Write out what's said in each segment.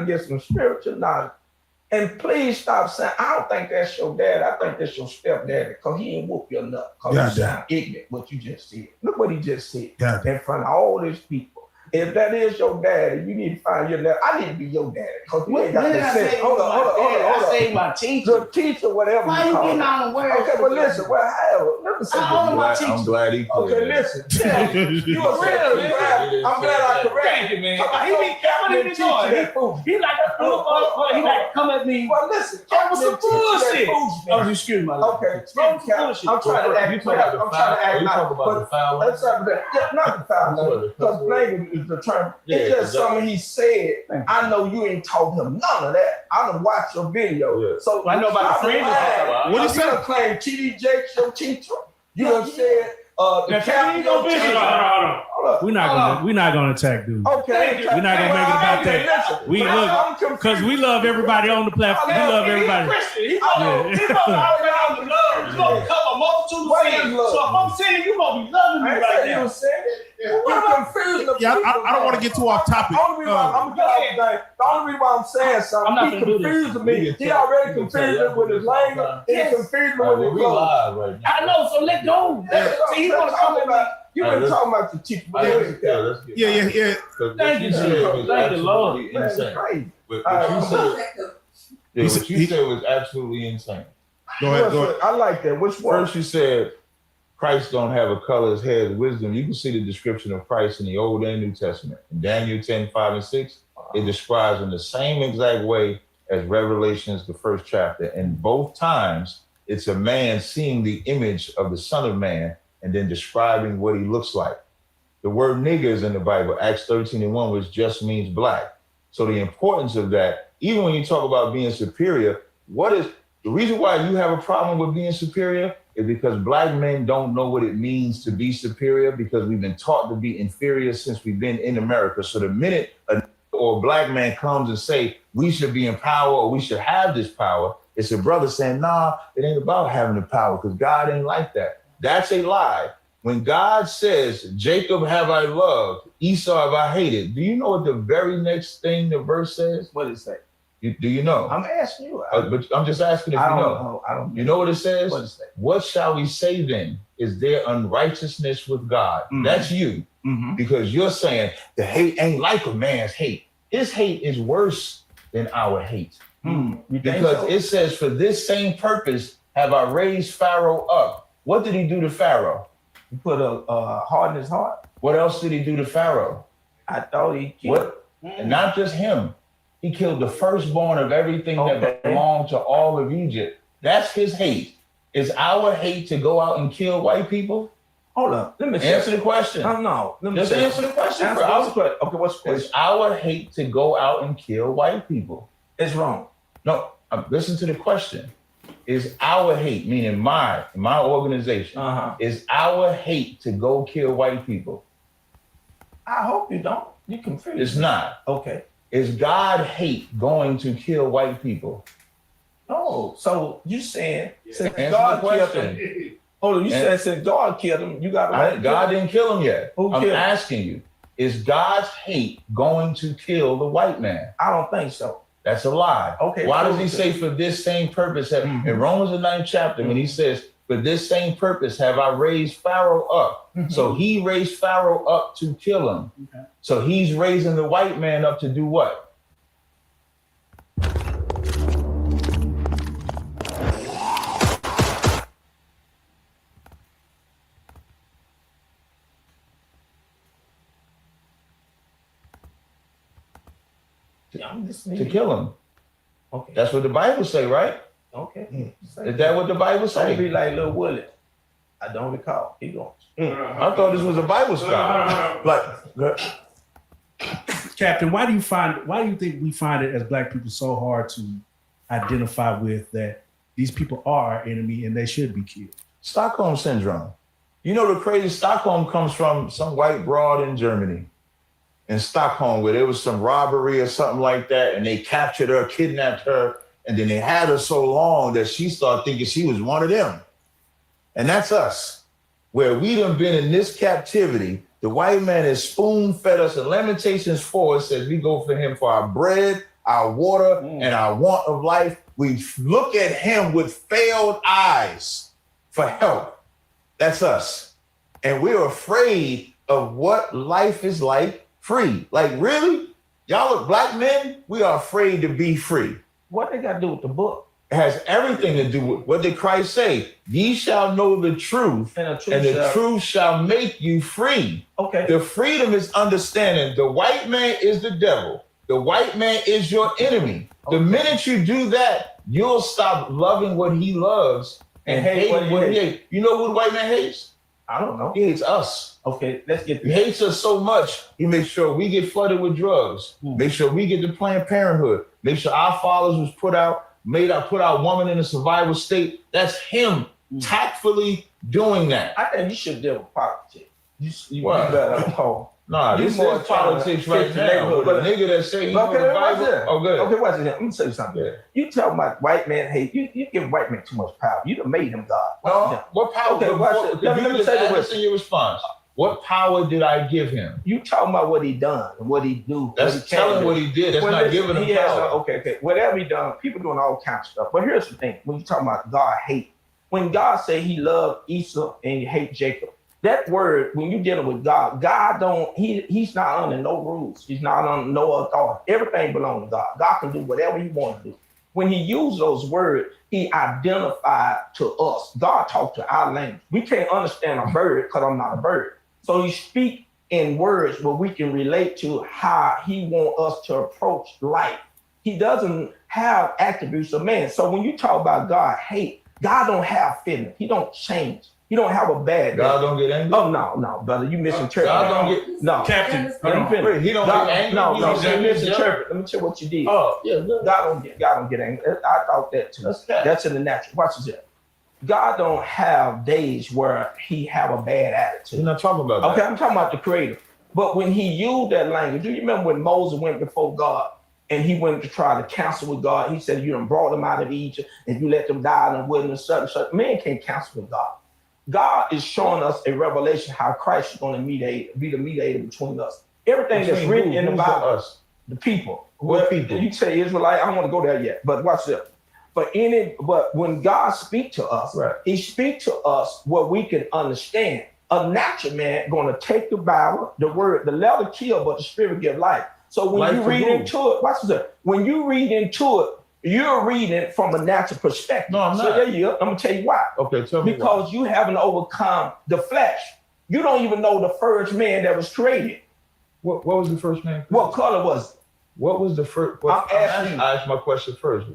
to get some spiritual knowledge. And please stop saying, I don't think that's your dad. I think that's your stepdaddy, because he ain't whoop your nut. Because you sound ignorant, what you just said. Look what he just said in front of all these people. If that is your daddy, you need to find your dad. I need to be your daddy. Because we ain't got to say, hold on. I say my teacher. The teacher, whatever. Why you getting on the word? Okay, but listen, let me say I'm glad he cleared. Okay, listen. You a real man. I'm glad I corrected you, man. He be doing. He like come at me. Well, listen. That was some bullshit. Oh, excuse me. Okay. I'm trying to act. You talk about the foul. Let's talk about not the foul. Because blaming is the term. It's just something he said. I know you ain't told him none of that. I done watched your video. Yeah. So I know about the friends. What you say? Claim TD Jakes your teacher. You done said the captain your teacher. We're not gonna attack dude. Okay. We're not gonna make it about that. We look because we love everybody on the platform. We love everybody. He's gonna cover a multitude of sins. So if I'm saying you gonna be loving me right now. Yeah, I don't want to get too off topic. The only reason why I'm saying something, he confused me. He already confused me with his language. He confused me with his clothes. I know, so let go. See, he wanna come at me. You been talking about the teacher. Yeah. Thank you, sir. Thank the Lord. Crazy. What you said was absolutely insane. Go ahead. I like that. Which one? First, you said Christ don't have a color, his hair is wisdom. You can see the description of Christ in the Old and New Testament. In Daniel 10:5-6, it describes in the same exact way as Revelations, the first chapter. And both times, it's a man seeing the image of the Son of Man and then describing what he looks like. The word nigger is in the Bible, Acts 13:1, which just means black. So the importance of that, even when you talk about being superior, what is the reason why you have a problem with being superior is because black men don't know what it means to be superior because we've been taught to be inferior since we've been in America. So the minute a black man comes and say, we should be in power or we should have this power, it's a brother saying, nah, it ain't about having the power because God ain't like that. That's a lie. When God says, Jacob have I loved, Esau have I hated, do you know what the very next thing the verse says? What did it say? Do you know? I'm asking you. But I'm just asking if you know. I don't. You know what it says? What does it say? What shall we say then? Is there unrighteousness with God? Mm-hmm. That's you. Mm-hmm. Because you're saying the hate ain't like a man's hate. His hate is worse than our hate. Because it says, for this same purpose have I raised Pharaoh up. What did he do to Pharaoh? He put a heart in his heart. What else did he do to Pharaoh? I thought he killed. And not just him. He killed the firstborn of everything that belonged to all of Egypt. That's his hate. Is our hate to go out and kill white people? Hold up. Let me answer the question. No. Let me just answer the question. Okay, what's the question? Is our hate to go out and kill white people? It's wrong. No, listen to the question. Is our hate, meaning my organization, is our hate to go kill white people? I hope you don't. You confused. It's not. Okay. Is God hate going to kill white people? No. So you saying since Answer God the killed question. him? Hold on. You said since God killed him, you got God didn't kill him yet. Who I'm killed him? asking you, is God's hate going to kill the white man? I don't think so. That's a lie. Okay. Why does he say for this same purpose? In Romans the 9th chapter, when he says, for this same purpose have I raised Pharaoh up. So he raised Pharaoh up to kill him. Okay. So he's raising the white man up to do what? To kill him. Okay. That's what the Bible say, right? Okay. Is that what the Bible say? Don't be like Little Willie. I don't recall. Keep going. I thought this was a Bible scholar. Captain, why do you think we find it as black people so hard to identify with that these people are our enemy and they should be killed? Stockholm syndrome. You know the crazy Stockholm comes from some white broad in Germany. In Stockholm, where there was some robbery or something like that, and they captured her, kidnapped her, and then they had her so long that she started thinking she was one of them. And that's us, where we done been in this captivity. The white man has spoon-fed us, and Lamentations 4 says we go for him for our bread, our water, and our want of life. We look at him with failed eyes for help. That's us. And we're afraid of what life is like free. Like, really? Y'all are black men? We are afraid to be free. What they got to do with the book? It has everything to do with, what did Christ say? Ye shall know the truth, and the truth shall make you free. Okay. The freedom is understanding the white man is the devil. The white man is your enemy. Okay. The minute you do that, you'll stop loving what he loves and hating what he hates. You know who the white man hates? I don't know. He hates us. Okay, let's get He hates us so much, he makes sure we get flooded with drugs. Make sure we get to Planned Parenthood. Make sure our fathers was put our woman in a survival state. That's him tactfully doing that. I think you should deal with politics. You better. Nah, this is politics right now. But a nigga that say he's okay, watch it. Oh, good. Okay, watch it. Let me tell you something. Yeah. You tell my white man hate. You give white man too much power. You done made him God. No, what power? Okay, watch it. Let me say this in your response. What power did I give him? You talking about what he done and what he do. That's telling what he did. That's not giving him power. Okay. Whatever he done, people doing all kinds of stuff. But here's the thing. When you talking about God hate, when God say he loved Esau and he hate Jacob, that word, when you're dealing with God, he's not under no rules. He's not under no authority. Everything belongs to God. God can do whatever he wants to do. When he used those words, he identified to us. God talked to our language. We can't understand a bird because I'm not a bird. So he speak in words where we can relate to how he want us to approach life. He doesn't have attributes of man. So when you talk about God hate, God don't have feelings. He don't change. He don't have a bad God day. Don't get angry? Oh, no, brother. You misinterpret. God don't get... No. Captain. He don't get angry? No, you misinterpret. Let me tell you what you did. Oh, yeah. God don't get angry. I thought that too. That's in the natural. Watch this. God don't have days where he have a bad attitude. You're not talking about that. Okay, I'm talking about the creator. But when he used that language, do you remember when Moses went before God and he went to try to counsel with God? He said, you done brought them out of Egypt and you let them die in the wilderness, such and such. Man can't counsel with God. God is showing us a revelation how Christ is going to be the mediator between us. Everything that's written in the Bible, us? The people. What people? You say Israelite, I don't want to go there yet, but watch this. But when God speaks to us, right, he speaks to us what we can understand. A natural man going to take the Bible, the word, the letter kill, but the spirit give life. So when you read into it, watch this. When you read into it, you're reading from a natural perspective. No, I'm not. So there you go. I'm going to tell you why. Okay, tell me because why. You haven't overcome the flesh. You don't even know the first man that was created. What was the first man created? What color was it? What was the first? I asked my question first.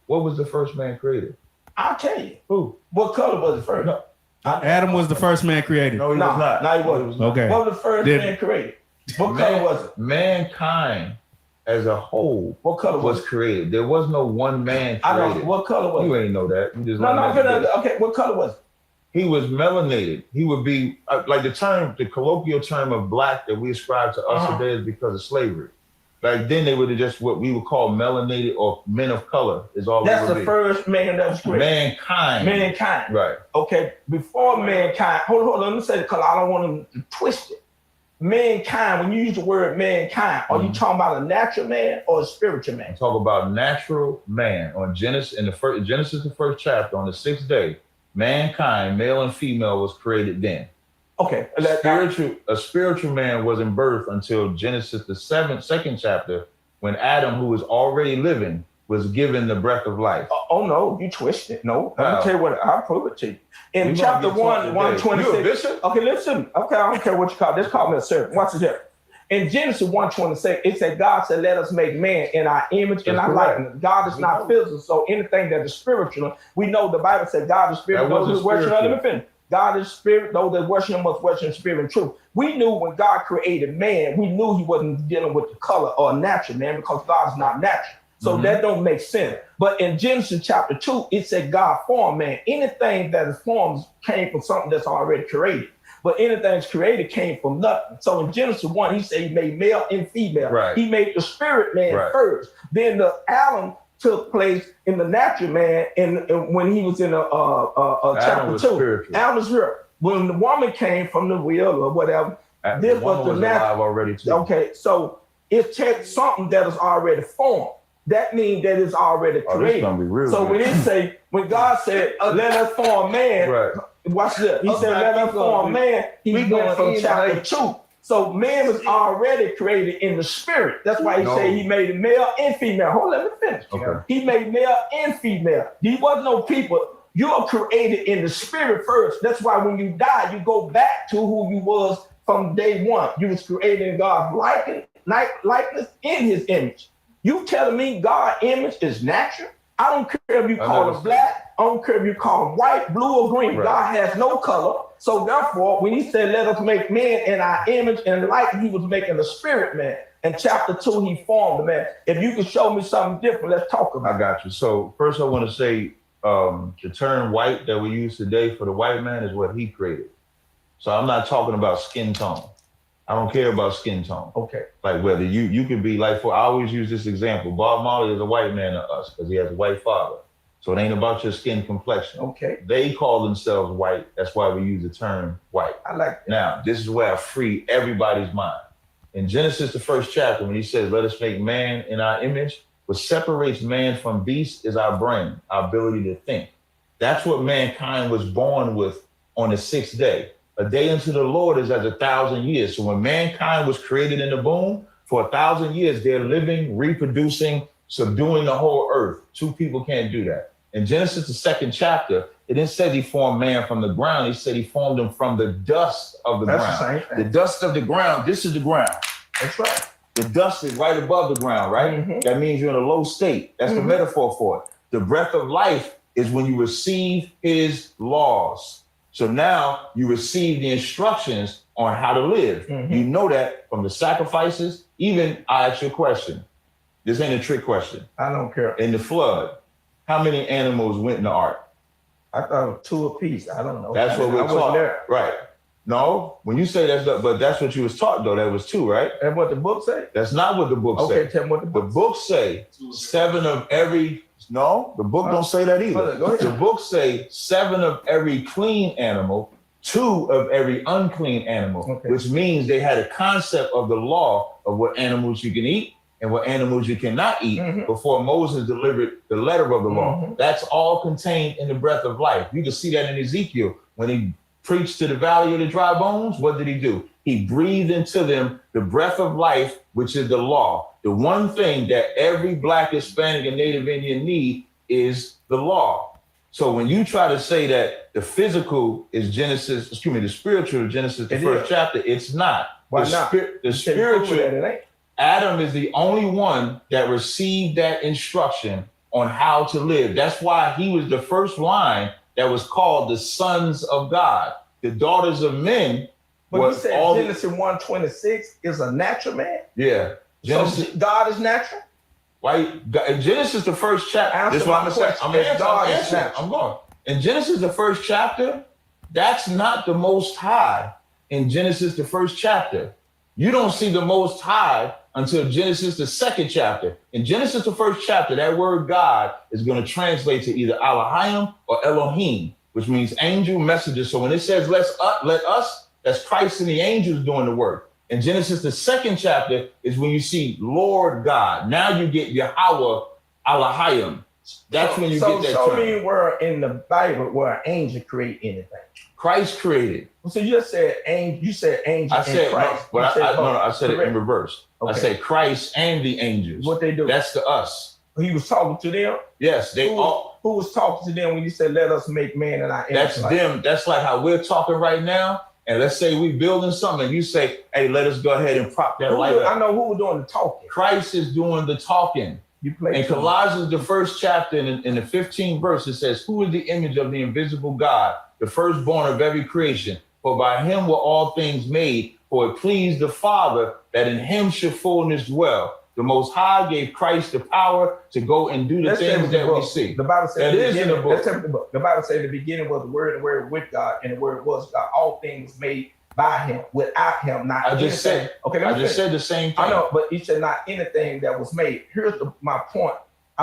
What was the first man created? I'll tell you. Who? What color was it first? No. Adam was the first man created. No, he was not. No, he wasn't. Okay. What was the first man created? What color was it? Mankind as a whole what color was created. There was no one man created. I don't. What color was it? You ain't know that. You just okay. What color was it? He was melanated. He would be like the colloquial term of black that we ascribe to us today is because of slavery. Back then, they would have just what we would call melanated or men of color is all. That's the first man that was created. Mankind. Right. Okay. Before mankind, hold on. Let me say it because I don't want to twist it. Mankind. When you use the word mankind, are you talking about a natural man or a spiritual man? Talk about natural man on Genesis the first chapter on the 6th day. Mankind, male and female, was created then. Okay. A spiritual man wasn't birthed until Genesis the 2nd chapter, when Adam, who was already living, was given the breath of life. Oh no, you twisted. No, let me tell you what. I'll prove it to you. In chapter 126. You a bishop? Okay, listen. Okay, I don't care what you call it. Just call me a servant. Watch this here. In Genesis 1:26, it said God said, "Let us make man in our image and our likeness." God is not physical, so anything that is spiritual, we know the Bible said God is spirit. Those who worship Him, God is spirit. Those that worship Him must worship in spirit and truth. We knew when God created man, we knew He wasn't dealing with the color or a natural man because God is not natural. So that don't make sense. But in Genesis chapter 2, it said God formed man. Anything that is formed came from something that's already created. But anything that's created came from nothing. So in Genesis 1, he said he made male and female. Right. He made the spirit man first. Then the Adam took place in the natural man and when he was in chapter 2. Spiritual. Adam was here. When the woman came from the wheel or whatever, this was the natural. Already too. Okay, so it takes something that is already formed. that means that it's already created. So when God said, let us form man, right. watch this. He said, let us form man. He went from chapter 2. So man was already created in the spirit. That's why he said he made male and female. Hold on, let me finish. Okay. He made male and female. He wasn't no people. You are created in the spirit first. That's why when you die, you go back to who you was from day one. You was created in God's likeness in his image. You telling me God's image is natural? I don't care if you call it black. I don't care if you call it white, blue, or green. Right. God has no color. So therefore, when he said, let us make man in our image and likeness, he was making a spirit man. In chapter 2, he formed the man. If you can show me something different, let's talk about it. I got you. So first I want to say the term white that we use today for the white man is what he created. So I'm not talking about skin tone. I don't care about skin tone. Okay. Like whether you can be like, I always use this example. Bob Marley is a white man to us because he has a white father. So it ain't about your skin complexion. Okay. They call themselves white. That's why we use the term white. I like that. Now, this is where I free everybody's mind. In Genesis, the 1st chapter, when he says, let us make man in our image, what separates man from beast is our brain, our ability to think. That's what mankind was born with on the 6th day. A day unto the Lord is as 1,000 years. So when mankind was created in the womb, for 1,000 years, they're living, reproducing, subduing the whole earth. 2 people can't do that. In Genesis, the 2nd chapter, it didn't say he formed man from the ground. He said he formed him from the dust of the ground. The dust of the ground, this is the ground. That's right. The dust is right above the ground, right? Mm-hmm. That means you're in a low state. That's the metaphor for it. The breath of life is when you receive his laws. So now you receive the instructions on how to live. Mm-hmm. You know that from the sacrifices. Even I ask you a question. This ain't a trick question. I don't care. In the flood, how many animals went in the ark? I thought it was 2 apiece. I don't know. That's what we're taught. Right. No, when you say but that's what you was taught though. That was 2, right? And what the book say? That's not what the book say. Okay, tell me what the book. The book say 7 of every. No, the book don't say that either. The book say 7 of every clean animal, 2 of every unclean animal, which means they had a concept of the law of what animals you can eat and what animals you cannot eat before Moses delivered the letter of the law. That's all contained in the breath of life. You can see that in Ezekiel when he preached to the valley of the dry bones. What did he do? He breathed into them the breath of life, which is the law. The one thing that every Black, Hispanic, and Native Indian need is the law. So when you try to say that the physical is the spiritual is Genesis, the 1st chapter, it's not. Why not? The spiritual, Adam is the only one that received that instruction on how to live. That's why he was the first line that was called the sons of God. The daughters of men. But you said Genesis 1:26 is a natural man? Yeah. Genesis, so God is natural? Why? In Genesis, the 1st chapter. This is what I'm going to say. I'm going. In Genesis, the 1st chapter, that's not the Most High. In Genesis, the 1st chapter, you don't see the Most High until Genesis, the 2nd chapter. In Genesis, the 1st chapter, that word God is going to translate to either Elohim or Elohim, which means angel, messenger. So when it says let us, that's Christ and the angels doing the work. In Genesis, the 2nd chapter is when you see Lord God. Now you get Yahweh, Elohim. That's when you get that term. Show me where in the Bible where an angel create anything. Christ created. So you just said angel. You said angel. I said Christ. No, but I said it in reverse. Okay. I said Christ and the angels. What they do? That's the us. He was talking to them. Yes, who was talking to them when you said, "Let us make man in our image"? That's them. That's like how we're talking right now. And let's say we're building something, and you say, "Hey, let us go ahead and prop that light up." I know who was doing the talking. Christ is doing the talking. In Colossians, the 1st chapter, in the 15th verse, it says, "Who is the image of the invisible God, the firstborn of every creation? For by him were all things made. For it pleased the Father that in him should fullness dwell." The Most High gave Christ the power to go and do the things that we see. The Bible says that is in the book. The Bible says the beginning was the Word, and the Word with God, and the Word was God. All things made by him. Without him, not anything. I just said the same thing. I know, but he said not anything that was made. Here's my point.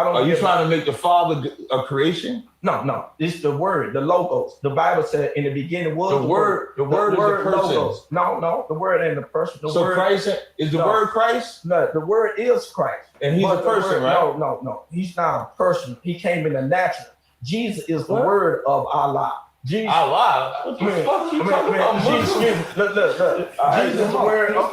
Are you trying to make the Father a creation? No. It's the word, the logos. The Bible said in the beginning was the word. The word is the person. Logos. No, the word ain't the person. The so word, Christ is the word Christ? No, the word is Christ. And he's a person, right? No. He's not a person. He came in the natural. Jesus is the word of Allah. Jesus. Allah? What the fuck you talking about? Look. Jesus is the word. Okay.